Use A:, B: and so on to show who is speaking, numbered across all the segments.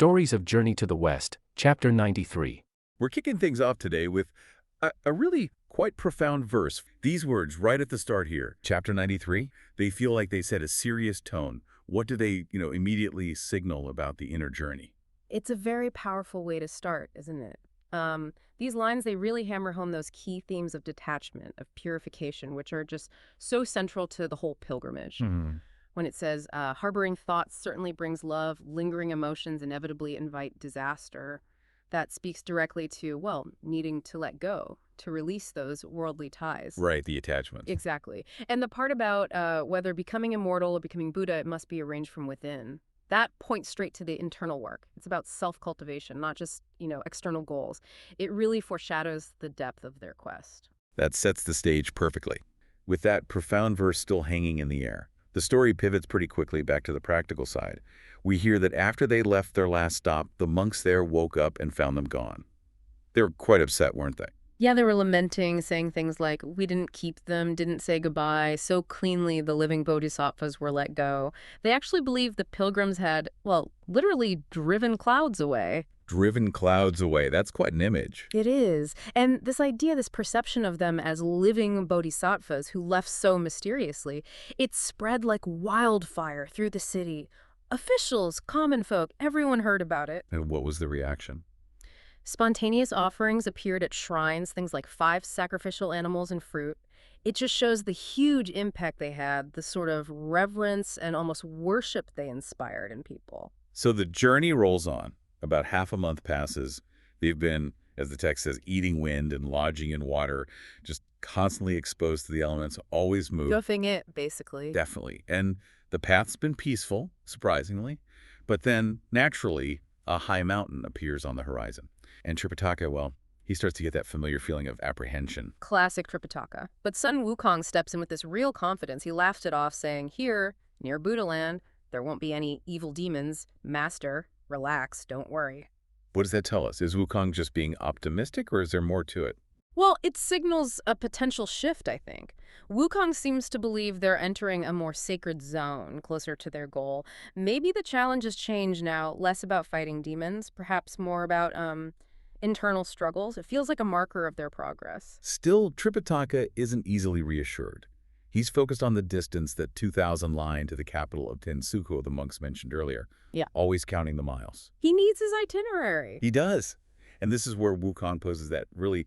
A: Stories of Journey to the West, Chapter 93.
B: We're kicking things off today with a really quite profound verse. These words right at the start here, chapter 93, they feel like they set a serious tone. What do they, immediately signal about the inner journey?
C: It's a very powerful way to start, isn't it? These lines, they really hammer home those key themes of detachment, of purification, which are just so central to the whole pilgrimage. When it says, harboring thoughts certainly brings love, lingering emotions inevitably invite disaster, that speaks directly to, well, needing to let go, to release those worldly ties.
B: Right, the attachment.
C: Exactly. And the part about whether becoming immortal or becoming Buddha, it must be arranged from within. That points straight to the internal work. It's about self-cultivation, not just, external goals. It really foreshadows the depth of their quest.
B: That sets the stage perfectly. With that profound verse still hanging in the air, the story pivots pretty quickly back to the practical side. We hear that after they left their last stop, the monks there woke up and found them gone. They were quite upset, weren't they?
C: Yeah, they were lamenting, saying things like, we didn't keep them, didn't say goodbye, so cleanly the living bodhisattvas were let go. They actually believed the pilgrims had, well, literally driven clouds away.
B: Driven clouds away. That's quite an image.
C: It is. And this idea, this perception of them as living bodhisattvas who left so mysteriously, it spread like wildfire through the city. Officials, common folk, everyone heard about it.
B: And what was the reaction?
C: Spontaneous offerings appeared at shrines, things like 5 sacrificial animals and fruit. It just shows the huge impact they had, the sort of reverence and almost worship they inspired in people.
B: So the journey rolls on. About half a month passes. They've been, as the text says, eating wind and lodging in water, just constantly exposed to the elements, always move.
C: Goofing it, basically.
B: Definitely. And the path's been peaceful, surprisingly. But then, naturally, a high mountain appears on the horizon. And Tripitaka, well, he starts to get that familiar feeling of apprehension.
C: Classic Tripitaka. But Sun Wukong steps in with this real confidence. He laughs it off, saying, here, near Buddha land, there won't be any evil demons. Master, relax, don't worry.
B: What does that tell us? Is Wukong just being optimistic, or is there more to it?
C: Well, it signals a potential shift, I think. Wukong seems to believe they're entering a more sacred zone, closer to their goal. Maybe the challenge has changed now, less about fighting demons, perhaps more about, internal struggles. It feels like a marker of their progress.
B: Still, Tripitaka isn't easily reassured. He's focused on the distance that 2,000 line to the capital of Tensuko the monks mentioned earlier.
C: Yeah.
B: Always counting the miles.
C: He needs his itinerary.
B: He does. And this is where Wukong poses that really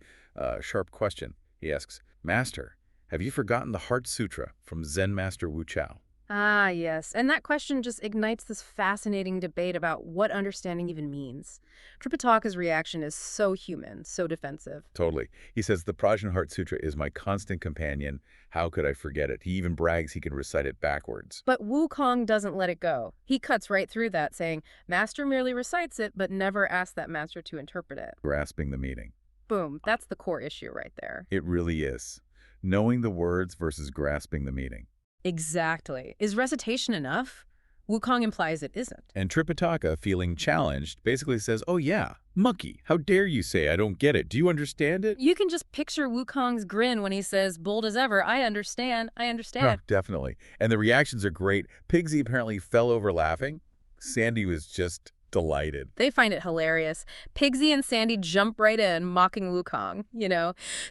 B: sharp question. He asks, Master, have you forgotten the Heart Sutra from Zen Master Wu Chao?
C: Ah, yes. And that question just ignites this fascinating debate about what understanding even means. Tripitaka's reaction is so human, so defensive.
B: Totally. He says, the Prajna Heart Sutra is my constant companion. How could I forget it? He even brags he can recite it backwards.
C: But Wukong doesn't let it go. He cuts right through that, saying, Master merely recites it, but never asks that master to interpret it.
B: Grasping the meaning.
C: Boom. That's the core issue right there.
B: It really is. Knowing the words versus grasping the meaning.
C: Exactly. Is recitation enough? Wukong implies it isn't.
B: And Tripitaka, feeling challenged, basically says, oh yeah, monkey, how dare you say I don't get it? Do you understand it?
C: You can just picture Wukong's grin when he says, bold as ever, I understand, I understand.
B: Oh, definitely. And the reactions are great. Pigsy apparently fell over laughing. Sandy was just delighted.
C: They find it hilarious. Pigsy and Sandy jump right in, mocking Wukong.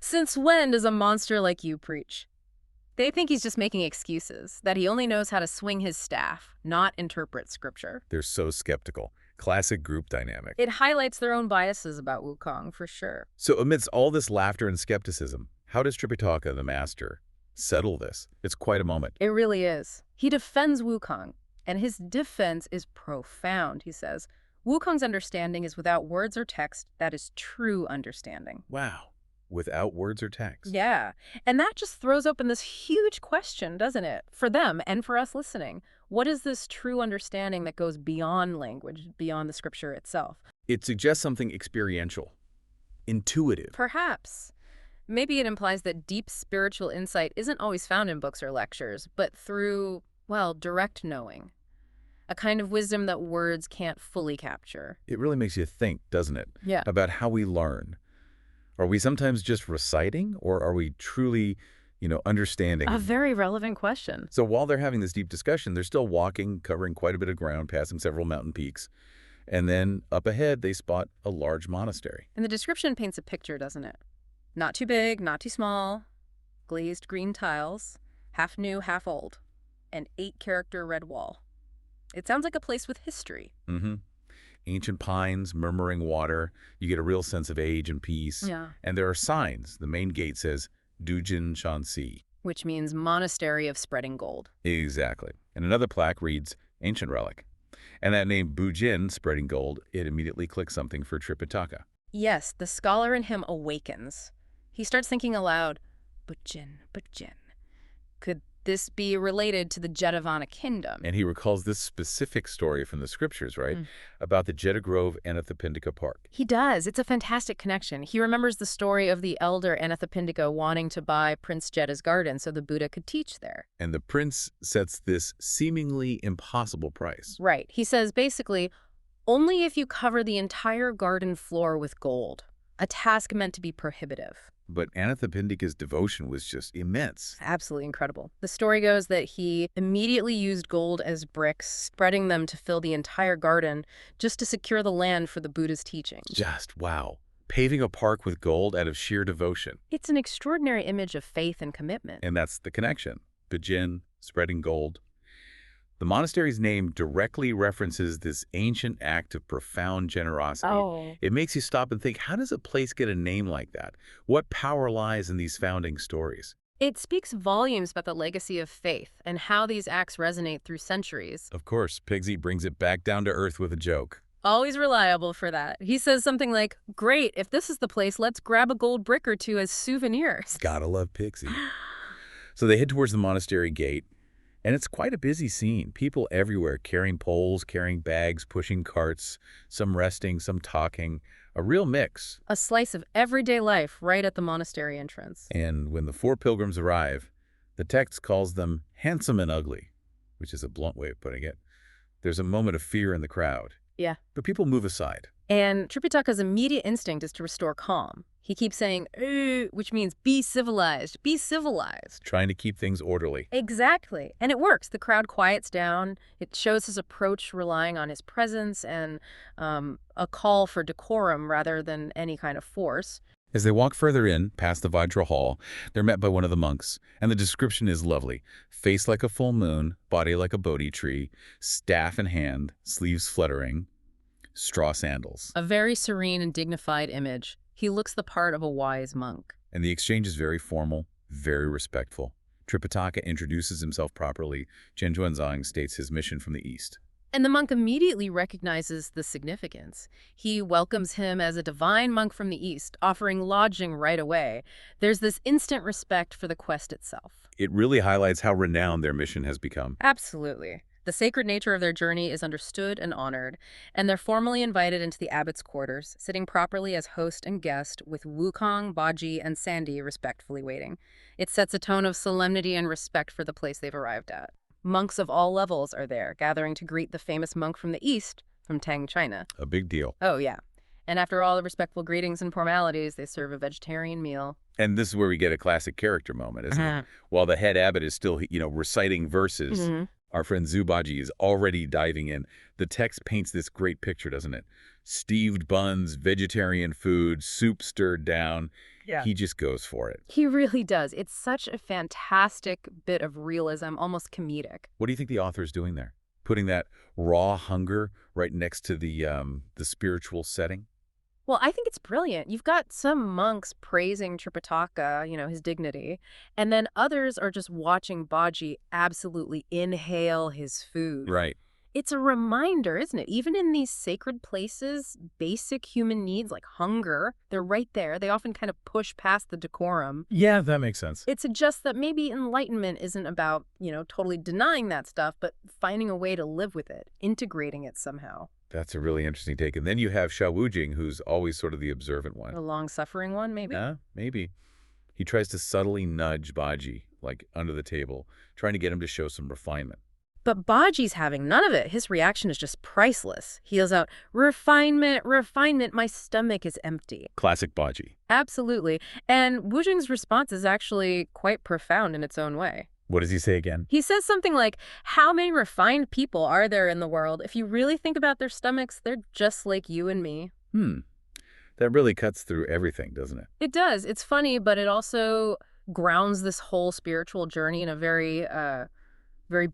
C: Since when does a monster like you preach? They think he's just making excuses, that he only knows how to swing his staff, not interpret scripture.
B: They're so skeptical. Classic group dynamic.
C: It highlights their own biases about Wukong, for sure.
B: So amidst all this laughter and skepticism, how does Tripitaka, the master, settle this? It's quite a moment.
C: It really is. He defends Wukong, and his defense is profound, he says. Wukong's understanding is without words or text. That is true understanding.
B: Wow. Without words or text.
C: Yeah. And that just throws open this huge question, doesn't it? For them and for us listening. What is this true understanding that goes beyond language, beyond the scripture itself?
B: It suggests something experiential, intuitive.
C: Perhaps. Maybe it implies that deep spiritual insight isn't always found in books or lectures, but through, well, direct knowing. A kind of wisdom that words can't fully capture.
B: It really makes you think, doesn't it?
C: Yeah.
B: About how we learn. Are we sometimes just reciting, or are we truly, understanding?
C: A very relevant question.
B: So while they're having this deep discussion, they're still walking, covering quite a bit of ground, passing several mountain peaks. And then up ahead, they spot a large monastery.
C: And the description paints a picture, doesn't it? Not too big, not too small. Glazed green tiles, half new, half old. An 8-character red wall. It sounds like a place with history.
B: Mm-hmm. Ancient pines, murmuring water. You get a real sense of age and peace.
C: Yeah.
B: And there are signs. The main gate says, Dujin Shanxi.
C: Which means Monastery of Spreading Gold.
B: Exactly. And another plaque reads, Ancient Relic. And that name, Bujin, Spreading Gold, it immediately clicks something for Tripitaka.
C: Yes, the scholar in him awakens. He starts thinking aloud, Bujin. Could this be related to the Jetavana kingdom?
B: And he recalls this specific story from the scriptures, right? About the Jeta Grove Anathapindika Park.
C: He does. It's a fantastic connection. He remembers the story of the elder Anathapindika wanting to buy Prince Jeta's garden so the Buddha could teach there.
B: And the prince sets this seemingly impossible price.
C: Right. He says, basically, only if you cover the entire garden floor with gold. A task meant to be prohibitive.
B: But Anathapindika's devotion was just immense.
C: Absolutely incredible. The story goes that he immediately used gold as bricks, spreading them to fill the entire garden just to secure the land for the Buddha's teachings.
B: Just wow. Paving a park with gold out of sheer devotion.
C: It's an extraordinary image of faith and commitment.
B: And that's the connection. Bujin, spreading gold. The monastery's name directly references this ancient act of profound generosity.
C: Oh.
B: It makes you stop and think, how does a place get a name like that? What power lies in these founding stories?
C: It speaks volumes about the legacy of faith and how these acts resonate through centuries.
B: Of course, Pigsy brings it back down to earth with a joke.
C: Always reliable for that. He says something like, great, if this is the place, let's grab a gold brick or two as souvenirs.
B: Gotta love Pigsy. So they head towards the monastery gate. And it's quite a busy scene. People everywhere carrying poles, carrying bags, pushing carts, some resting, some talking. A real mix.
C: A slice of everyday life right at the monastery entrance.
B: And when the 4 pilgrims arrive, the text calls them handsome and ugly, which is a blunt way of putting it. There's a moment of fear in the crowd.
C: Yeah.
B: But people move aside.
C: And Tripitaka's immediate instinct is to restore calm. He keeps saying, which means be civilized, be civilized.
B: Trying to keep things orderly.
C: Exactly. And it works. The crowd quiets down. It shows his approach relying on his presence and a call for decorum rather than any kind of force.
B: As they walk further in, past the Vajra Hall, they're met by one of the monks, and the description is lovely. Face like a full moon, body like a Bodhi tree, staff in hand, sleeves fluttering, straw sandals.
C: A very serene and dignified image. He looks the part of a wise monk.
B: And the exchange is very formal, very respectful. Tripitaka introduces himself properly. Zheng states his mission from the east.
C: And the monk immediately recognizes the significance. He welcomes him as a divine monk from the east, offering lodging right away. There's this instant respect for the quest itself.
B: It really highlights how renowned their mission has become.
C: Absolutely. The sacred nature of their journey is understood and honored, and they're formally invited into the abbot's quarters, sitting properly as host and guest, with Wukong, Baji, and Sandy respectfully waiting. It sets a tone of solemnity and respect for the place they've arrived at. Monks of all levels are there, gathering to greet the famous monk from the east, from Tang, China.
B: A big deal.
C: Oh, yeah. And after all the respectful greetings and formalities, they serve a vegetarian meal.
B: And this is where we get a classic character moment, isn't it? While the head abbot is still, reciting verses, our friend Zubaji is already diving in. The text paints this great picture, doesn't it? Steved buns, vegetarian food, soup stirred down. Yeah. He just goes for it.
C: He really does. It's such a fantastic bit of realism, almost comedic.
B: What do you think the author is doing there? Putting that raw hunger right next to the spiritual setting?
C: Well, I think it's brilliant. You've got some monks praising Tripitaka, his dignity, and then others are just watching Baji absolutely inhale his food.
B: Right.
C: It's a reminder, isn't it? Even in these sacred places, basic human needs like hunger, they're right there. They often kind of push past the decorum.
B: Yeah, that makes sense.
C: It suggests that maybe enlightenment isn't about, totally denying that stuff, but finding a way to live with it, integrating it somehow.
B: That's a really interesting take. And then you have Xiao Wujing, who's always sort of the observant one.
C: The long-suffering one, maybe?
B: Yeah, maybe. He tries to subtly nudge Baji, like under the table, trying to get him to show some refinement.
C: But Baji's having none of it. His reaction is just priceless. He yells out, refinement, refinement, my stomach is empty.
B: Classic Baji.
C: Absolutely. And Wujing's response is actually quite profound in its own way.
B: What does he say again?
C: He says something like, how many refined people are there in the world? If you really think about their stomachs, they're just like you and me.
B: That really cuts through everything, doesn't it?
C: It does. It's funny, but it also grounds this whole spiritual journey in a very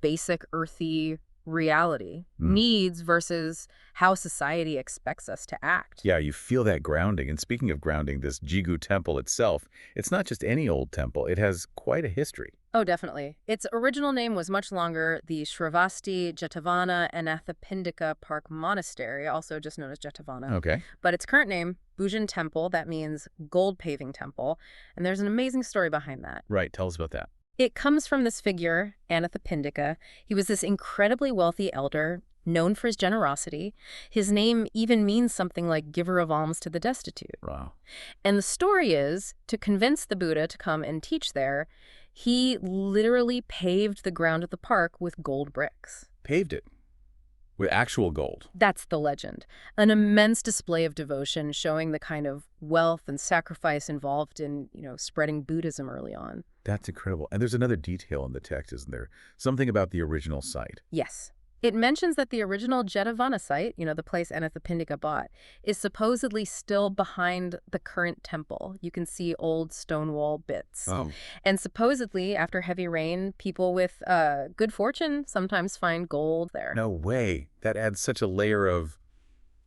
C: basic, earthy reality. Needs versus how society expects us to act.
B: Yeah, you feel that grounding. And speaking of grounding, this Jigu temple itself, it's not just any old temple. It has quite a history.
C: Oh, definitely. Its original name was much longer, the Shravasti Jetavana Anathapindika Park Monastery, also just known as Jetavana.
B: Okay.
C: But its current name, Bhujan Temple, that means gold paving temple. And there's an amazing story behind that.
B: Right. Tell us about that.
C: It comes from this figure, Anathapindika. He was this incredibly wealthy elder, known for his generosity. His name even means something like giver of alms to the destitute.
B: Wow.
C: And the story is, to convince the Buddha to come and teach there, he literally paved the ground of the park with gold bricks.
B: Paved it with actual gold.
C: That's the legend. An immense display of devotion showing the kind of wealth and sacrifice involved in, spreading Buddhism early on.
B: That's incredible. And there's another detail in the text, isn't there? Something about the original site.
C: Yes. It mentions that the original Jetavana site, the place Anathapindika bought, is supposedly still behind the current temple. You can see old stone wall bits.
B: Oh.
C: And supposedly, after heavy rain, people with good fortune sometimes find gold there.
B: No way. That adds such a layer of,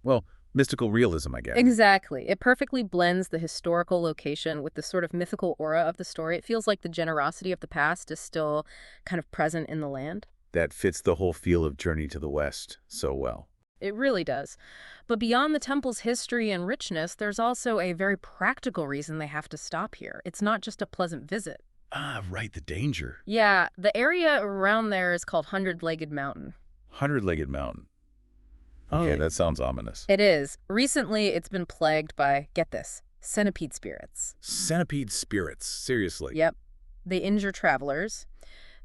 B: well, mystical realism, I guess.
C: Exactly. It perfectly blends the historical location with the sort of mythical aura of the story. It feels like the generosity of the past is still kind of present in the land.
B: That fits the whole feel of Journey to the West so well.
C: It really does. But beyond the temple's history and richness, there's also a very practical reason they have to stop here. It's not just a pleasant visit.
B: Ah, right, the danger.
C: Yeah, the area around there is called Hundred-Legged Mountain.
B: Hundred-Legged Mountain. Okay, that sounds ominous.
C: It is. Recently, it's been plagued by, get this, centipede spirits.
B: Centipede spirits, seriously.
C: Yep. They injure travelers.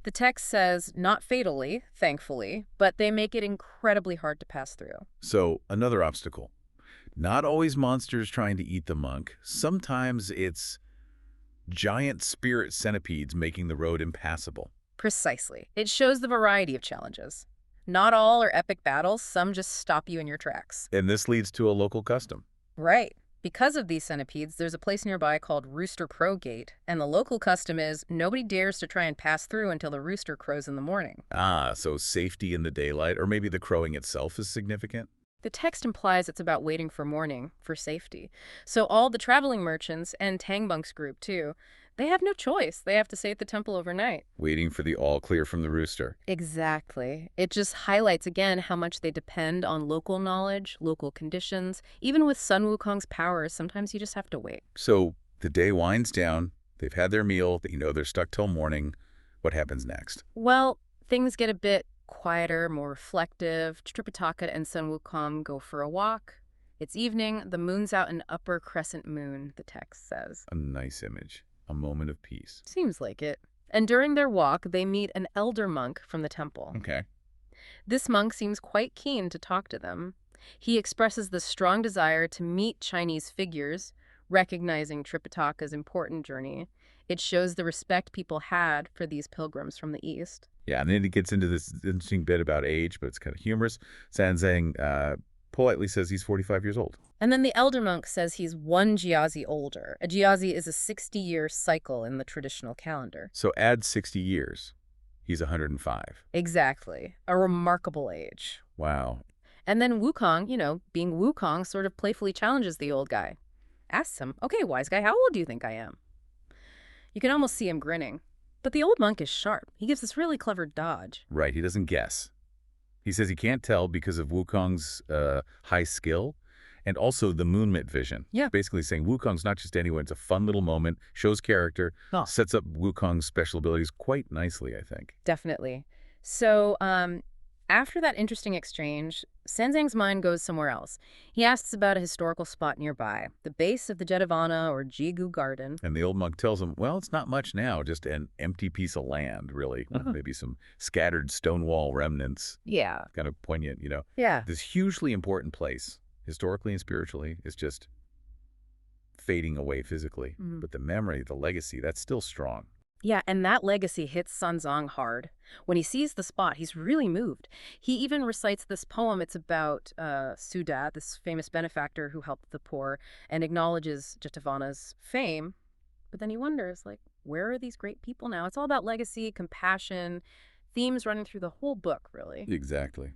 C: The text says not fatally, thankfully, but they make it incredibly hard to pass through.
B: So, another obstacle. Not always monsters trying to eat the monk. Sometimes it's giant spirit centipedes making the road impassable.
C: Precisely. It shows the variety of challenges. Not all are epic battles. Some just stop you in your tracks.
B: And this leads to a local custom.
C: Right. Because of these centipedes, there's a place nearby called Rooster Crow Gate, and the local custom is nobody dares to try and pass through until the rooster crows in the morning.
B: Ah, so safety in the daylight, or maybe the crowing itself is significant?
C: The text implies it's about waiting for morning, for safety. So all the traveling merchants, and Tangbunk's group too, they have no choice. They have to stay at the temple overnight.
B: Waiting for the all clear from the rooster.
C: Exactly. It just highlights again how much they depend on local knowledge, local conditions. Even with Sun Wukong's powers, sometimes you just have to wait.
B: So the day winds down, they've had their meal, they're stuck till morning. What happens next?
C: Well, things get a bit quieter, more reflective. Tripitaka and Sun Wukong go for a walk. It's evening. The moon's out, an upper crescent moon, the text says.
B: A nice image. A moment of peace.
C: Seems like it. And during their walk, they meet an elder monk from the temple.
B: Okay.
C: This monk seems quite keen to talk to them. He expresses the strong desire to meet Chinese figures, recognizing Tripitaka's important journey. It shows the respect people had for these pilgrims from the East.
B: Yeah, and then he gets into this interesting bit about age, but it's kind of humorous. Sanzang politely says he's 45 years old.
C: And then the elder monk says he's one jiazi older. A jiazi is a 60-year cycle in the traditional calendar.
B: So add 60 years. He's 105.
C: Exactly. A remarkable age.
B: Wow.
C: And then Wukong, being Wukong, sort of playfully challenges the old guy. Asks him, okay, wise guy, how old do you think I am? You can almost see him grinning. But the old monk is sharp. He gives this really clever dodge.
B: Right, he doesn't guess. He says he can't tell because of Wukong's high skill and also the moonlit vision.
C: Yeah.
B: Basically saying Wukong's not just anyone. It's a fun little moment, shows character, sets up Wukong's special abilities quite nicely, I think.
C: Definitely. So after that interesting exchange, Sanzang's mind goes somewhere else. He asks about a historical spot nearby, the base of the Jetavana or Jigu Garden.
B: And the old monk tells him, well, it's not much now, just an empty piece of land, really. Maybe some scattered stone wall remnants.
C: Yeah.
B: Kind of poignant,
C: Yeah.
B: This hugely important place, historically and spiritually, is just fading away physically. But the memory, the legacy, that's still strong.
C: Yeah, and that legacy hits Sanzang hard. When he sees the spot, he's really moved. He even recites this poem. It's about Suda, this famous benefactor who helped the poor, and acknowledges Jatavana's fame. But then he wonders, like, where are these great people now? It's all about legacy, compassion, themes running through the whole book, really.
B: Exactly.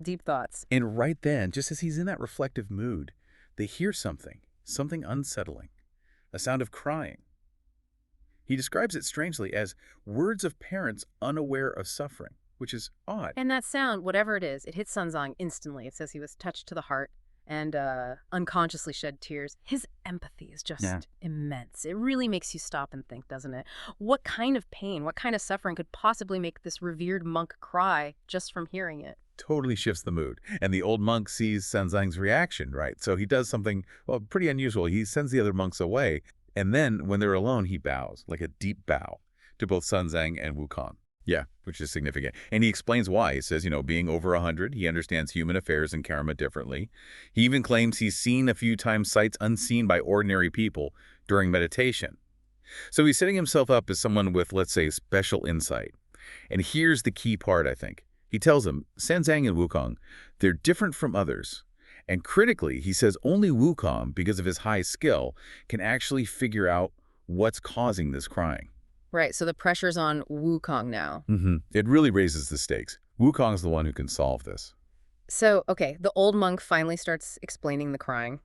C: Deep thoughts.
B: And right then, just as he's in that reflective mood, they hear something unsettling, a sound of crying. He describes it strangely as words of parents unaware of suffering, which is odd.
C: And that sound, whatever it is, it hits Sanzang instantly. It says he was touched to the heart and unconsciously shed tears. His empathy is just immense. It really makes you stop and think, doesn't it? What kind of pain, what kind of suffering could possibly make this revered monk cry just from hearing it?
B: Totally shifts the mood. And the old monk sees Sanzang's reaction, right? So he does something, well, pretty unusual. He sends the other monks away. And then, when they're alone, he bows, like a deep bow, to both Sanzang and Wukong. Yeah, which is significant. And he explains why. He says, being over 100, he understands human affairs and karma differently. He even claims he's seen a few times sights unseen by ordinary people during meditation. So he's setting himself up as someone with, let's say, special insight. And here's the key part, I think. He tells them, Sanzang and Wukong, they're different from others. And critically, he says only Wukong, because of his high skill, can actually figure out what's causing this crying.
C: Right, so the pressure's on Wukong now.
B: It really raises the stakes. Wukong's the one who can solve this.
C: So, okay, the old monk finally starts explaining the crying.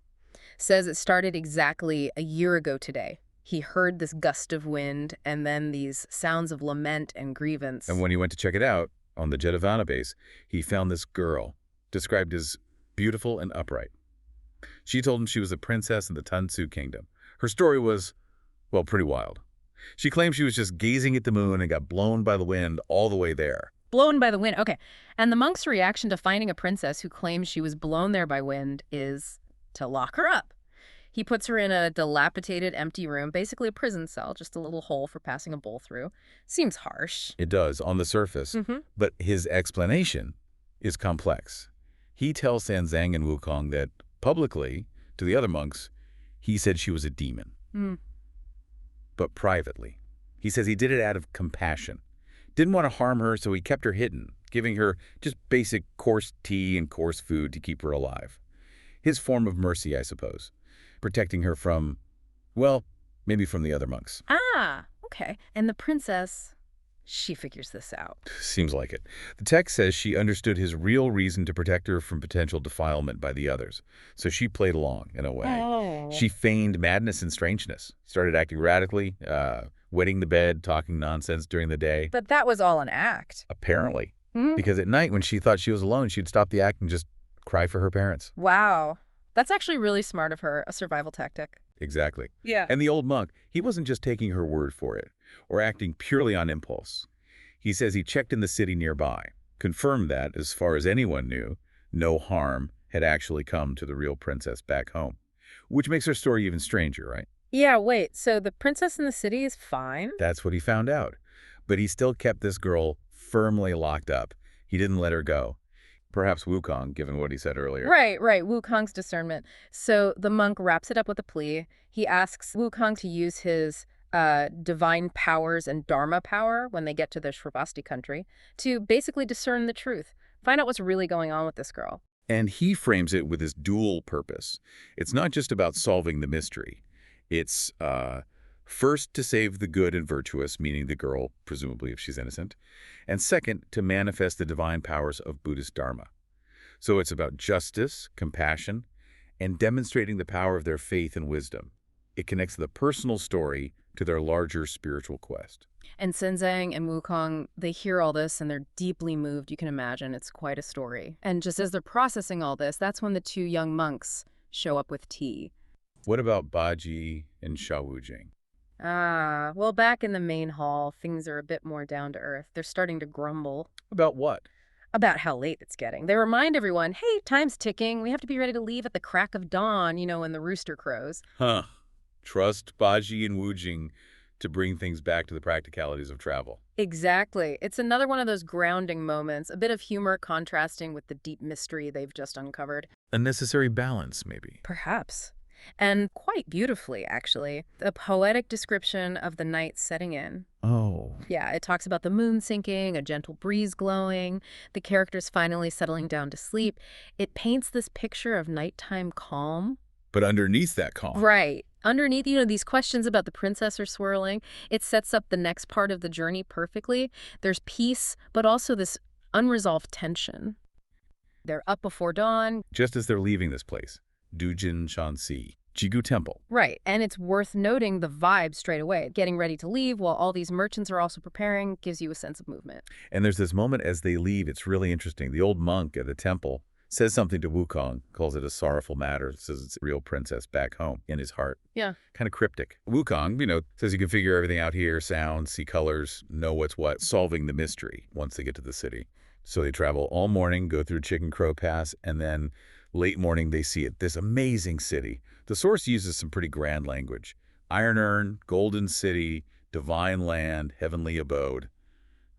C: Says it started exactly a year ago today. He heard this gust of wind and then these sounds of lament and grievance.
B: And when he went to check it out, on the Jetavana base, he found this girl, described as beautiful and upright. She told him she was a princess in the Tansu kingdom. Her story was, well, pretty wild. She claimed she was just gazing at the moon and got blown by the wind all the way there.
C: Blown by the wind, okay. And the monk's reaction to finding a princess who claims she was blown there by wind is to lock her up. He puts her in a dilapidated, empty room, basically a prison cell, just a little hole for passing a bull through. Seems harsh.
B: It does, on the surface. But his explanation is complex. He tells Sanzang and Wukong that, publicly, to the other monks, he said she was a demon. But privately, he says he did it out of compassion. Didn't want to harm her, so he kept her hidden, giving her just basic coarse tea and coarse food to keep her alive. His form of mercy, I suppose. Protecting her from, well, maybe from the other monks.
C: Ah, okay. And the princess, she figures this out.
B: Seems like it. The text says she understood his real reason to protect her from potential defilement by the others. So she played along, in a way.
C: Oh.
B: She feigned madness and strangeness. Started acting radically, wetting the bed, talking nonsense during the day.
C: But that was all an act.
B: Apparently. Because at night, when she thought she was alone, she'd stop the act and just cry for her parents.
C: Wow. That's actually really smart of her, a survival tactic.
B: Exactly.
C: Yeah.
B: And the old monk, he wasn't just taking her word for it, or acting purely on impulse. He says he checked in the city nearby, confirmed that, as far as anyone knew, no harm had actually come to the real princess back home. Which makes her story even stranger, right?
C: Yeah, wait, so the princess in the city is fine?
B: That's what he found out. But he still kept this girl firmly locked up. He didn't let her go. Perhaps Wukong, given what he said earlier.
C: Right. Wukong's discernment. So the monk wraps it up with a plea. He asks Wukong to use his divine powers and dharma power when they get to the Shravasti country to basically discern the truth, find out what's really going on with this girl.
B: And he frames it with this dual purpose. It's not just about solving the mystery. It's first, to save the good and virtuous, meaning the girl, presumably if she's innocent, and second, to manifest the divine powers of Buddhist Dharma. So it's about justice, compassion, and demonstrating the power of their faith and wisdom. It connects the personal story to their larger spiritual quest.
C: And Sanzang and Wukong, they hear all this and they're deeply moved. You can imagine it's quite a story. And just as they're processing all this, that's when the two young monks show up with tea.
B: What about Baji and Shawujing?
C: Ah, well, back in the main hall, things are a bit more down to earth. They're starting to grumble.
B: About what?
C: About how late it's getting. They remind everyone, hey, time's ticking. We have to be ready to leave at the crack of dawn, when the rooster crows.
B: Trust Baji and Wujing to bring things back to the practicalities of travel.
C: Exactly. It's another one of those grounding moments, a bit of humor contrasting with the deep mystery they've just uncovered.
B: A necessary balance, maybe.
C: Perhaps. And quite beautifully, actually. A poetic description of the night setting in.
B: Oh.
C: Yeah, it talks about the moon sinking, a gentle breeze glowing, the characters finally settling down to sleep. It paints this picture of nighttime calm.
B: But underneath that calm.
C: Right. Underneath, these questions about the princess are swirling. It sets up the next part of the journey perfectly. There's peace, but also this unresolved tension. They're up before dawn.
B: Just as they're leaving this place, Dujin Shanxi, Jigu Temple.
C: Right, and it's worth noting the vibe straight away. Getting ready to leave while all these merchants are also preparing gives you a sense of movement.
B: And there's this moment as they leave, it's really interesting. The old monk at the temple says something to Wukong, calls it a sorrowful matter, says it's a real princess back home in his heart.
C: Yeah.
B: Kind of cryptic. Wukong, says you can figure everything out here, sound, see colors, know what's what, solving the mystery once they get to the city. So they travel all morning, go through Chicken Crow Pass, and then late morning they see it. This amazing city. The source uses some pretty grand language. Iron Urn, Golden City, Divine Land, Heavenly Abode.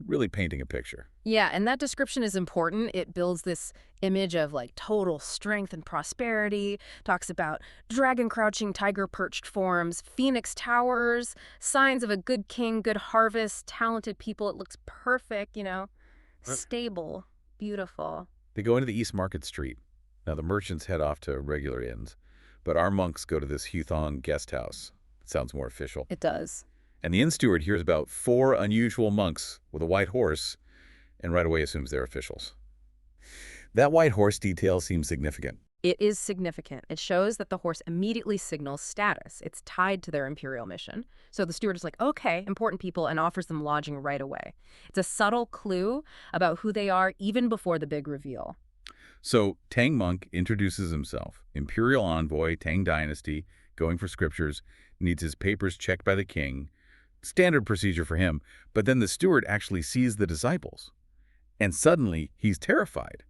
B: Really painting a picture.
C: Yeah, and that description is important. It builds this image of total strength and prosperity, talks about dragon crouching, tiger perched forms, phoenix towers, signs of a good king, good harvest, talented people. It looks perfect, stable, beautiful.
B: They go into the East Market Street. Now the merchants head off to regular inns, but our monks go to this Huthong guest house. It sounds more official.
C: It does.
B: And the inn steward hears about 4 unusual monks with a white horse and right away assumes they're officials. That white horse detail seems significant.
C: It is significant. It shows that the horse immediately signals status. It's tied to their imperial mission. So the steward is like, okay, important people, and offers them lodging right away. It's a subtle clue about who they are even before the big reveal.
B: So Tang Monk introduces himself. Imperial envoy, Tang Dynasty, going for scriptures, needs his papers checked by the king. Standard procedure for him. But then the steward actually sees the disciples. And suddenly he's terrified.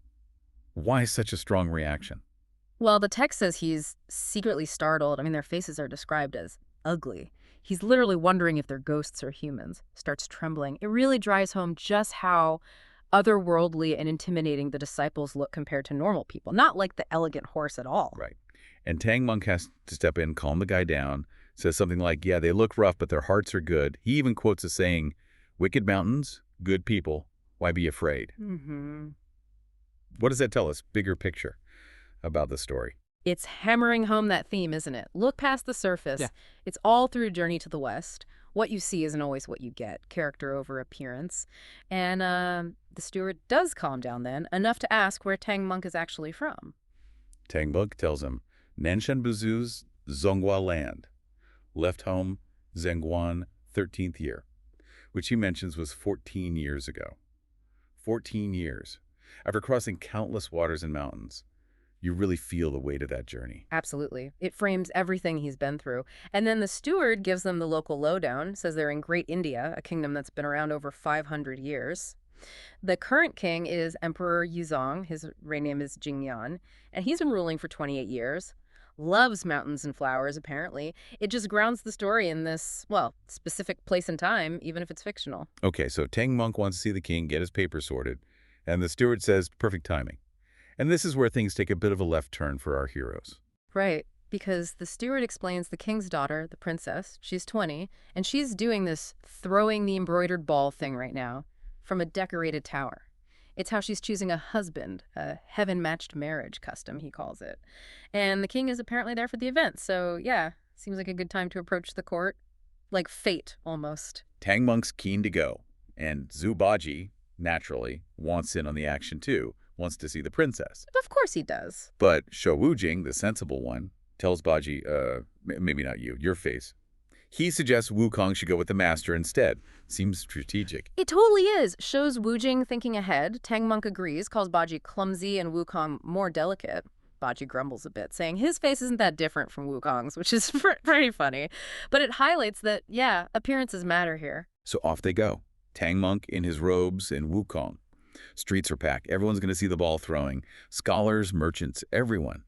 B: Why such a strong reaction?
C: Well, the text says he's secretly startled. Their faces are described as ugly. He's literally wondering if they're ghosts or humans. Starts trembling. It really drives home just how otherworldly and intimidating the disciples look compared to normal people. Not like the elegant horse at all.
B: Right. And Tang Monk has to step in, calm the guy down, says something like, yeah, they look rough, but their hearts are good. He even quotes a saying, wicked mountains, good people, why be afraid?
C: Mm-hmm.
B: What does that tell us? Bigger picture about the story.
C: It's hammering home that theme, isn't it? Look past the surface.
B: Yeah.
C: It's all through Journey to the West. What you see isn't always what you get, character over appearance. And the steward does calm down then, enough to ask where Tang Monk is actually from.
B: Tang Monk tells him, Nanshan Buzu's Zonghua land. Left home, Zhenguan, 13th year, which he mentions was 14 years ago. 14 years. After crossing countless waters and mountains, you really feel the weight of that journey.
C: Absolutely. It frames everything he's been through. And then the steward gives them the local lowdown, says they're in Great India, a kingdom that's been around over 500 years. The current king is Emperor Yuzong. His reign name is Jingyan, and he's been ruling for 28 years. Loves mountains and flowers, apparently. It just grounds the story in this, specific place and time, even if it's fictional.
B: Okay, so Tang Monk wants to see the king, get his papers sorted, and the steward says, perfect timing. And this is where things take a bit of a left turn for our heroes.
C: Right, because the steward explains the king's daughter, the princess, she's 20, and she's doing this throwing the embroidered ball thing right now from a decorated tower. It's how she's choosing a husband, a heaven-matched marriage custom, he calls it. And the king is apparently there for the event, so yeah, seems like a good time to approach the court. Like fate, almost.
B: Tang Monk's keen to go, and Zhu Baji, naturally, wants in on the action too, wants to see the princess.
C: Of course he does.
B: But Shou Wujing, the sensible one, tells Baji, maybe not you, your face. He suggests Wukong should go with the master instead. Seems strategic.
C: It totally is. Shows Wujing thinking ahead. Tang Monk agrees, calls Baji clumsy and Wukong more delicate. Baji grumbles a bit, saying his face isn't that different from Wukong's, which is pretty funny. But it highlights that, yeah, appearances matter here.
B: So off they go. Tang Monk in his robes and Wukong. Streets are packed. Everyone's going to see the ball throwing. Scholars, merchants, everyone.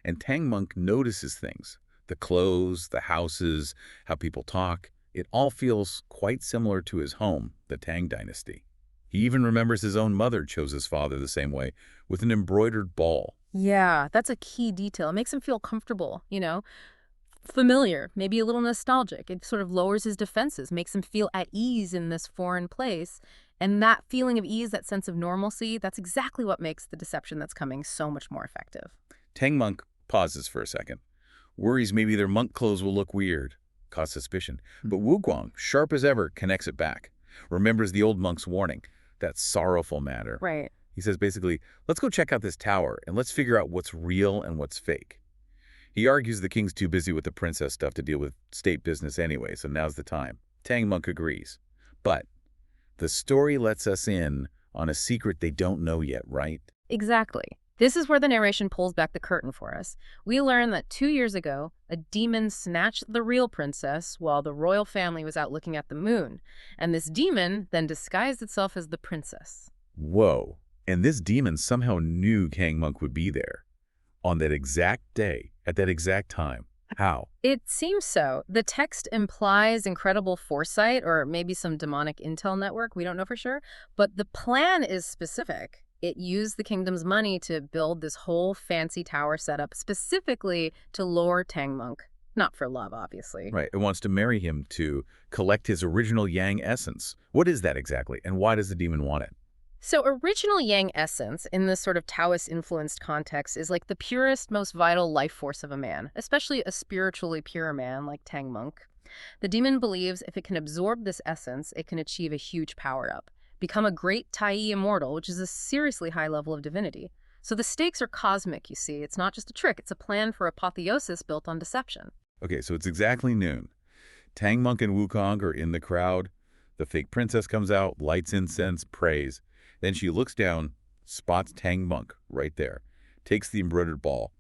B: And Tang Monk notices things. The clothes, the houses, how people talk. It all feels quite similar to his home, the Tang Dynasty. He even remembers his own mother chose his father the same way, with an embroidered ball.
C: Yeah, that's a key detail. It makes him feel comfortable, familiar, maybe a little nostalgic. It sort of lowers his defenses, makes him feel at ease in this foreign place. And that feeling of ease, that sense of normalcy, that's exactly what makes the deception that's coming so much more effective.
B: Tang Monk pauses for a second. Worries maybe their monk clothes will look weird, cause suspicion. But Wukong, sharp as ever, connects it back. Remembers the old monk's warning, that sorrowful matter.
C: Right.
B: He says basically, let's go check out this tower and let's figure out what's real and what's fake. He argues the king's too busy with the princess stuff to deal with state business anyway, so now's the time. Tang Monk agrees. But the story lets us in on a secret they don't know yet, right?
C: Exactly. This is where the narration pulls back the curtain for us. We learn that 2 years ago, a demon snatched the real princess while the royal family was out looking at the moon. And this demon then disguised itself as the princess.
B: Whoa. And this demon somehow knew Tang Monk would be there on that exact day, at that exact time. How?
C: It seems so. The text implies incredible foresight or maybe some demonic intel network. We don't know for sure. But the plan is specific. It used the kingdom's money to build this whole fancy tower setup specifically to lure Tang Monk. Not for love, obviously.
B: Right. It wants to marry him to collect his original Yang essence. What is that exactly? And why does the demon want it?
C: So original Yang essence, in this sort of Taoist-influenced context, is like the purest, most vital life force of a man, especially a spiritually pure man like Tang Monk. The demon believes if it can absorb this essence, it can achieve a huge power-up, become a great Tai immortal, which is a seriously high level of divinity. So the stakes are cosmic, you see. It's not just a trick. It's a plan for apotheosis built on deception.
B: Okay, so it's exactly noon. Tang Monk and Wukong are in the crowd. The fake princess comes out, lights incense, prays. Then she looks down, spots Tang Monk right there, takes the embroidered ball,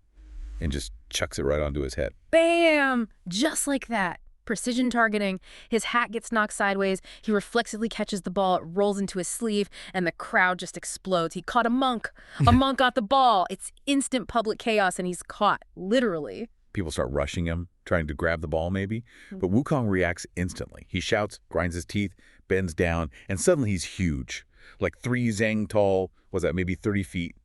B: and just chucks it right onto his head.
C: Bam! Just like that. Precision targeting. His hat gets knocked sideways. He reflexively catches the ball. It rolls into his sleeve, and the crowd just explodes. He caught a monk. A monk got the ball. It's instant public chaos, and he's caught, literally.
B: People start rushing him, trying to grab the ball maybe. But Wukong reacts instantly. He shouts, grinds his teeth, bends down, and suddenly he's huge. Like 3 zang tall, was that maybe 30 feet?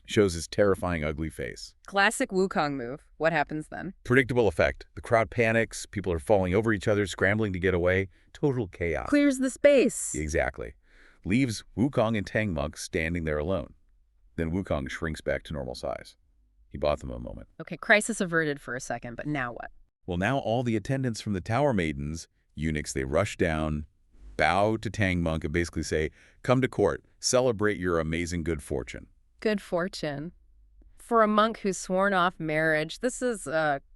B: Shows his terrifying, ugly face.
C: Classic Wukong move. What happens then?
B: Predictable effect. The crowd panics. People are falling over each other, scrambling to get away. Total chaos.
C: Clears the space.
B: Exactly. Leaves Wukong and Tang Monk standing there alone. Then Wukong shrinks back to normal size. He bought them a moment.
C: Okay, crisis averted for a second, but now what?
B: Well, now all the attendants from the Tower Maidens, eunuchs, they rush down, bow to Tang Monk, and basically say, come to court, celebrate your amazing good fortune.
C: Good fortune. For a monk who's sworn off marriage, this is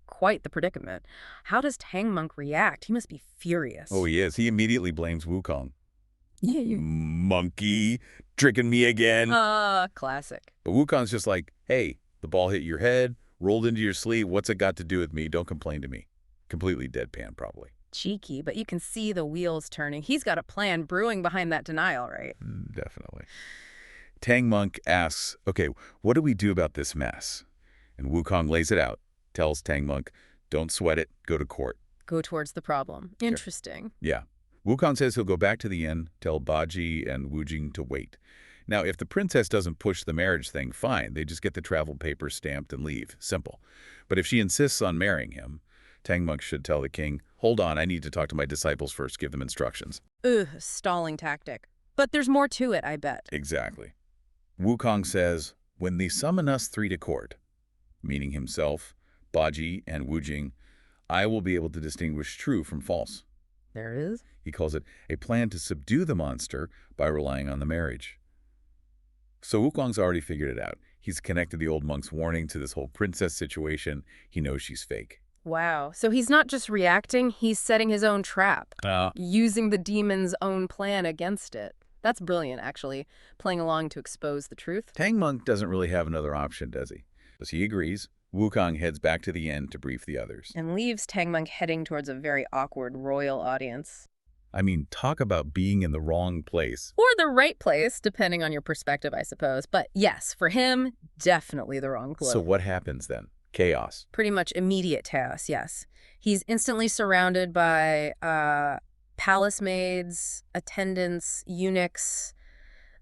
C: quite the predicament. How does Tang Monk react? He must be furious.
B: Oh, he is. He immediately blames Wukong.
C: Yeah, you...
B: Monkey, tricking me again.
C: Classic.
B: But Wukong's just like, hey, the ball hit your head, rolled into your sleeve. What's it got to do with me? Don't complain to me. Completely deadpan, probably.
C: Cheeky, but you can see the wheels turning. He's got a plan brewing behind that denial, right?
B: Definitely. Tang Monk asks, okay, what do we do about this mess? And Wukong lays it out, tells Tang Monk, don't sweat it, go to court.
C: Go towards the problem.
B: Sure.
C: Interesting.
B: Yeah. Wukong says he'll go back to the inn, tell Baji and Wujing to wait. Now, if the princess doesn't push the marriage thing, fine. They just get the travel papers stamped and leave. Simple. But if she insists on marrying him, Tang Monk should tell the king, hold on, I need to talk to my disciples first, give them instructions.
C: Ugh, stalling tactic. But there's more to it, I bet.
B: Exactly. Wukong says, when they summon us 3 to court, meaning himself, Baji, and Wujing, I will be able to distinguish true from false.
C: There is?
B: He calls it a plan to subdue the monster by relying on the marriage. So Wukong's already figured it out. He's connected the old monk's warning to this whole princess situation. He knows she's fake.
C: Wow. So he's not just reacting, he's setting his own trap, using the demon's own plan against it. That's brilliant, actually, playing along to expose the truth.
B: Tang Monk doesn't really have another option, does he? As he agrees, Wukong heads back to the inn to brief the others.
C: And leaves Tang Monk heading towards a very awkward royal audience.
B: I mean, talk about being in the wrong place.
C: Or the right place, depending on your perspective, I suppose. But yes, for him, definitely the wrong place.
B: So what happens then? Chaos.
C: Pretty much immediate chaos, yes. He's instantly surrounded by palace maids, attendants, eunuchs.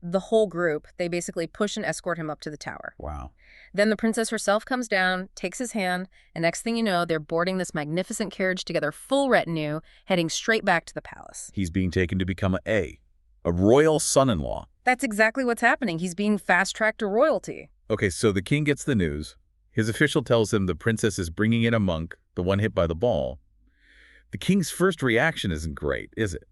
C: The whole group, they basically push and escort him up to the tower.
B: Wow.
C: Then the princess herself comes down, takes his hand, and next thing you know, they're boarding this magnificent carriage together, full retinue, heading straight back to the palace.
B: He's being taken to become a royal son-in-law.
C: That's exactly what's happening. He's being fast-tracked to royalty.
B: Okay, so the king gets the news. His official tells him the princess is bringing in a monk, the one hit by the ball. The king's first reaction isn't great, is it?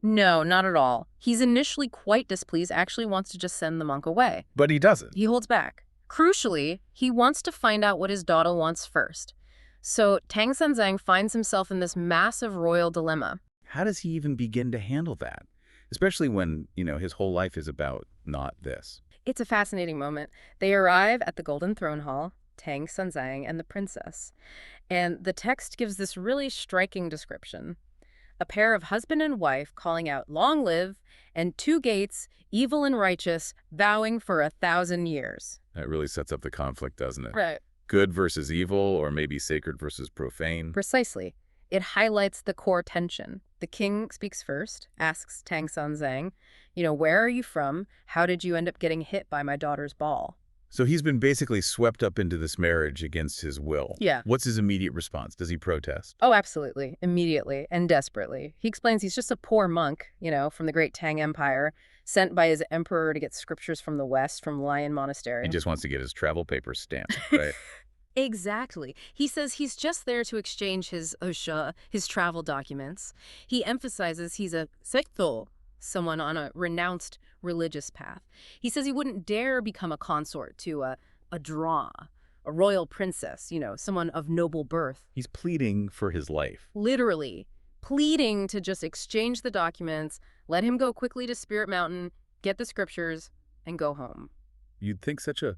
C: No, not at all. He's initially quite displeased, actually wants to just send the monk away.
B: But he doesn't.
C: He holds back. Crucially, he wants to find out what his daughter wants first. So Tang Senzang finds himself in this massive royal dilemma.
B: How does he even begin to handle that? Especially when, his whole life is about not this.
C: It's a fascinating moment. They arrive at the Golden Throne Hall, Tang Senzang and the princess. And the text gives this really striking description. A pair of husband and wife calling out, "Long live," and two gates, evil and righteous, vowing for 1,000 years.
B: That really sets up the conflict, doesn't it?
C: Right.
B: Good versus evil, or maybe sacred versus profane.
C: Precisely. It highlights the core tension. The king speaks first, asks Tang Senzang, where are you from? How did you end up getting hit by my daughter's ball?
B: So he's been basically swept up into this marriage against his will.
C: Yeah.
B: What's his immediate response? Does he protest?
C: Oh, absolutely. Immediately and desperately. He explains he's just a poor monk, from the great Tang Empire, sent by his emperor to get scriptures from the West, from Lion Monastery.
B: He just wants to get his travel papers stamped, right?
C: Exactly. He says he's just there to exchange his travel documents. He emphasizes he's a sekto, someone on a renounced religious path. He says he wouldn't dare become a consort to a royal princess, someone of noble birth.
B: He's pleading for his life.
C: Literally, pleading to just exchange the documents, let him go quickly to Spirit Mountain, get the scriptures, and go home.
B: You'd think such a,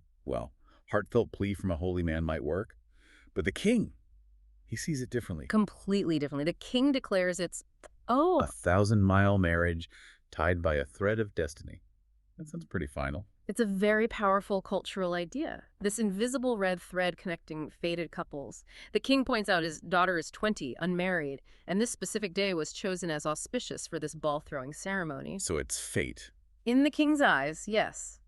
B: heartfelt plea from a holy man might work. But the king, he sees it differently.
C: Completely differently. The king declares it's,
B: A 1,000-mile marriage tied by a thread of destiny. That sounds pretty final.
C: It's a very powerful cultural idea. This invisible red thread connecting fated couples. The king points out his daughter is 20, unmarried, and this specific day was chosen as auspicious for this ball-throwing ceremony.
B: So it's fate.
C: In the king's eyes, yes.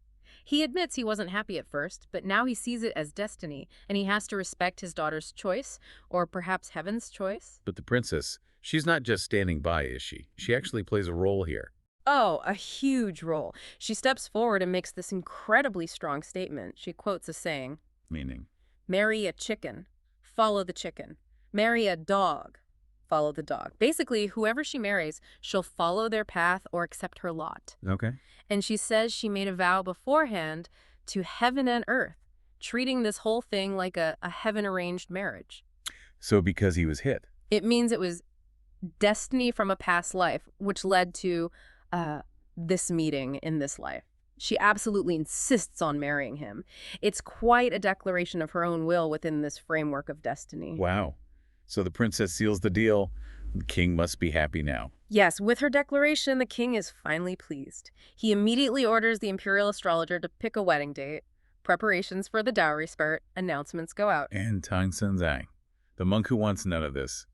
C: He admits he wasn't happy at first, but now he sees it as destiny, and he has to respect his daughter's choice, or perhaps heaven's choice.
B: But the princess, she's not just standing by, is she? She actually plays a role here.
C: Oh, a huge role. She steps forward and makes this incredibly strong statement. She quotes a saying.
B: Meaning?
C: Marry a chicken, follow the chicken. Marry a dog, follow the dog. Basically, whoever she marries, she'll follow their path or accept her lot.
B: Okay.
C: And she says she made a vow beforehand to heaven and earth, treating this whole thing like a heaven-arranged marriage.
B: So because he was hit?
C: It means it was destiny from a past life, which led to this meeting in this life. She absolutely insists on marrying him. It's quite a declaration of her own will within this framework of destiny.
B: Wow. So the princess seals the deal. The king must be happy now.
C: Yes, with her declaration, the king is finally pleased. He immediately orders the imperial astrologer to pick a wedding date. Preparations for the dowry start. Announcements go out.
B: And Tang Senzang, the monk who wants none of this,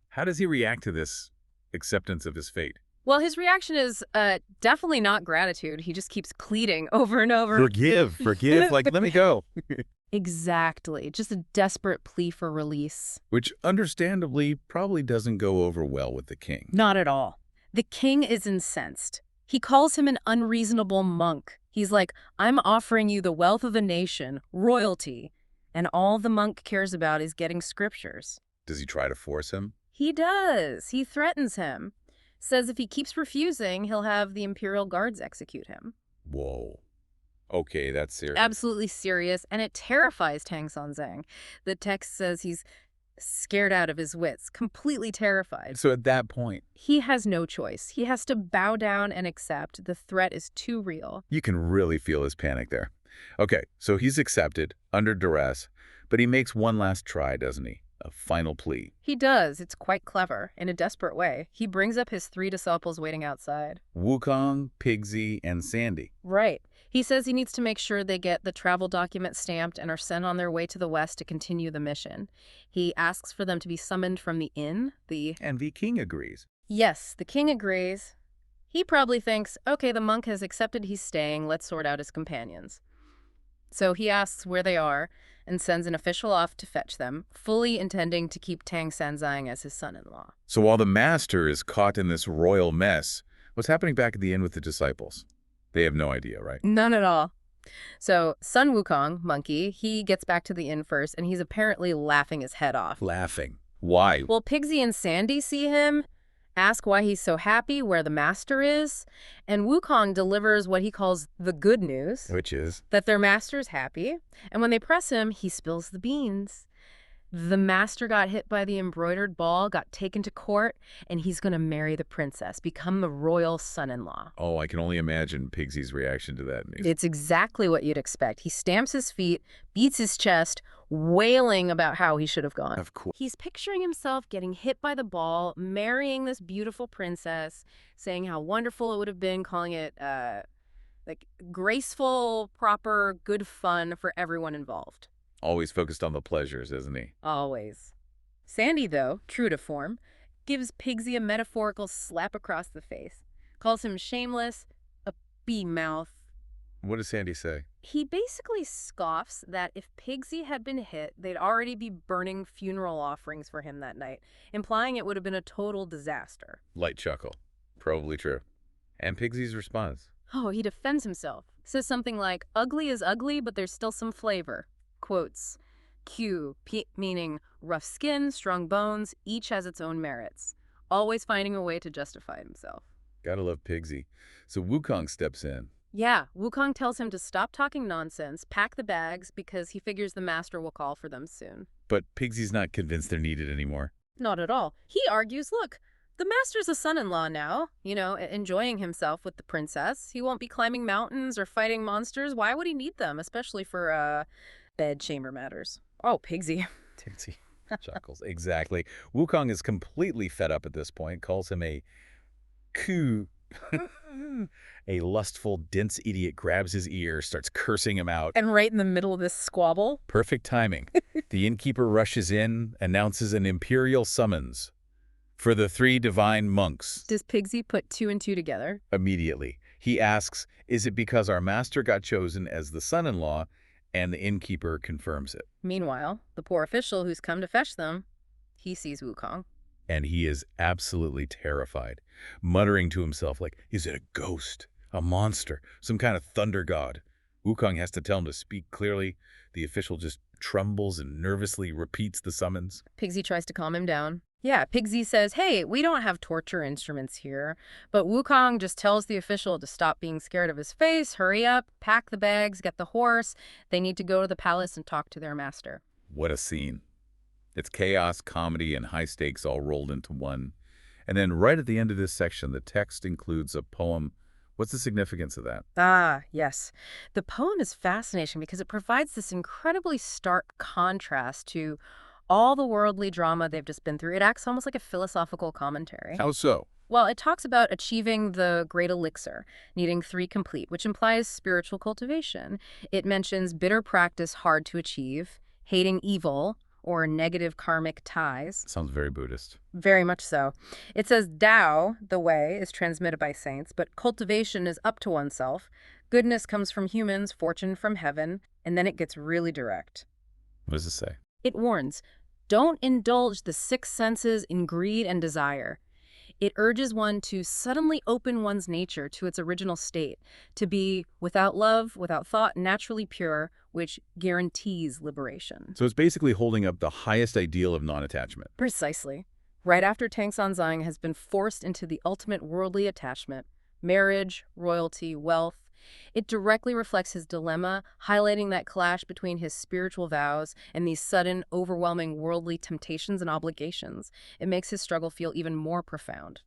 B: how does he react to this acceptance of his fate?
C: Well, his reaction is definitely not gratitude. He just keeps pleading over and over.
B: Forgive, like, let me go.
C: Exactly. Just a desperate plea for release.
B: Which, understandably, probably doesn't go over well with the king.
C: Not at all. The king is incensed. He calls him an unreasonable monk. He's like, I'm offering you the wealth of a nation, royalty, and all the monk cares about is getting scriptures.
B: Does he try to force him?
C: He does. He threatens him. Says if he keeps refusing, he'll have the imperial guards execute him.
B: Whoa. Okay, that's serious.
C: Absolutely serious, and it terrifies Tang Senzang. The text says he's scared out of his wits, completely terrified.
B: So at that point,
C: he has no choice. He has to bow down and accept. The threat is too real.
B: You can really feel his panic there. Okay, so he's accepted, under duress, but he makes one last try, doesn't he? A final plea.
C: He does. It's quite clever, in a desperate way. He brings up his 3 disciples waiting outside.
B: Wukong, Pigsy, and Sandy.
C: Right. He says he needs to make sure they get the travel documents stamped and are sent on their way to the west to continue the mission. He asks for them to be summoned from the inn,
B: And the king agrees.
C: Yes, the king agrees. He probably thinks, okay, the monk has accepted he's staying, let's sort out his companions. So he asks where they are and sends an official off to fetch them, fully intending to keep Tang Sanzang as his son-in-law.
B: So while the master is caught in this royal mess, what's happening back at the inn with the disciples? They have no idea, right?
C: None at all. So Sun Wukong, monkey, he gets back to the inn first, and he's apparently laughing his head off.
B: Laughing. Why?
C: Well, Pigsy and Sandy see him, ask why he's so happy, where the master is, and Wukong delivers what he calls the good news.
B: Which is?
C: That their master's happy, and when they press him, he spills the beans. The master got hit by the embroidered ball, got taken to court, and he's going to marry the princess, become the royal son-in-law.
B: Oh, I can only imagine Pigsy's reaction to that news.
C: It's exactly what you'd expect. He stamps his feet, beats his chest, wailing about how he should have gone.
B: Of course.
C: He's picturing himself getting hit by the ball, marrying this beautiful princess, saying how wonderful it would have been, calling it like graceful, proper, good fun for everyone involved.
B: Always focused on the pleasures, isn't he?
C: Always. Sandy, though, true to form, gives Pigsy a metaphorical slap across the face, calls him shameless, a bee-mouth.
B: What does Sandy say?
C: He basically scoffs that if Pigsy had been hit, they'd already be burning funeral offerings for him that night, implying it would have been a total disaster.
B: Light chuckle. Probably true. And Pigsy's response?
C: Oh, he defends himself. Says something like, ugly is ugly, but there's still some flavor. Quotes, meaning rough skin, strong bones, each has its own merits. Always finding a way to justify himself.
B: Gotta love Pigsy. So Wukong steps in.
C: Yeah, Wukong tells him to stop talking nonsense, pack the bags, because he figures the master will call for them soon.
B: But Pigsy's not convinced they're needed anymore.
C: Not at all. He argues, look, the master's a son-in-law now, enjoying himself with the princess. He won't be climbing mountains or fighting monsters. Why would he need them, especially for, bedchamber matters? Oh, Pigsy.
B: Pigsy chuckles. Exactly. Wukong is completely fed up at this point, calls him a coo. A lustful, dense idiot grabs his ear, starts cursing him out.
C: And right in the middle of this squabble?
B: Perfect timing. The innkeeper rushes in, announces an imperial summons for the 3 divine monks.
C: Does Pigsy put 2 and 2 together?
B: Immediately. He asks, is it because our master got chosen as the son-in-law? And the innkeeper confirms it.
C: Meanwhile, the poor official who's come to fetch them, he sees Wukong.
B: And he is absolutely terrified, muttering to himself like, is it a ghost, a monster, some kind of thunder god? Wukong has to tell him to speak clearly. The official just trembles and nervously repeats the summons.
C: Pigsy tries to calm him down. Yeah, Pigsy says, hey, we don't have torture instruments here. But Wukong just tells the official to stop being scared of his face, hurry up, pack the bags, get the horse. They need to go to the palace and talk to their master.
B: What a scene. It's chaos, comedy, and high stakes all rolled into one. And then right at the end of this section, the text includes a poem. What's the significance of that?
C: Ah, yes. The poem is fascinating because it provides this incredibly stark contrast to all the worldly drama they've just been through. It acts almost like a philosophical commentary.
B: How so?
C: Well, it talks about achieving the great elixir, needing 3 complete, which implies spiritual cultivation. It mentions bitter practice hard to achieve, hating evil, or negative karmic ties.
B: Sounds very Buddhist.
C: Very much so. It says Tao, the way, is transmitted by saints, but cultivation is up to oneself. Goodness comes from humans, fortune from heaven, and then it gets really direct.
B: What does it say?
C: It warns, don't indulge the 6 senses in greed and desire. It urges one to suddenly open one's nature to its original state, to be without love, without thought, naturally pure, which guarantees liberation.
B: So it's basically holding up the highest ideal of non-attachment.
C: Precisely. Right after Tang Sanzang has been forced into the ultimate worldly attachment, marriage, royalty, wealth, it directly reflects his dilemma, highlighting that clash between his spiritual vows and these sudden, overwhelming worldly temptations and obligations. It makes his struggle feel even more profound.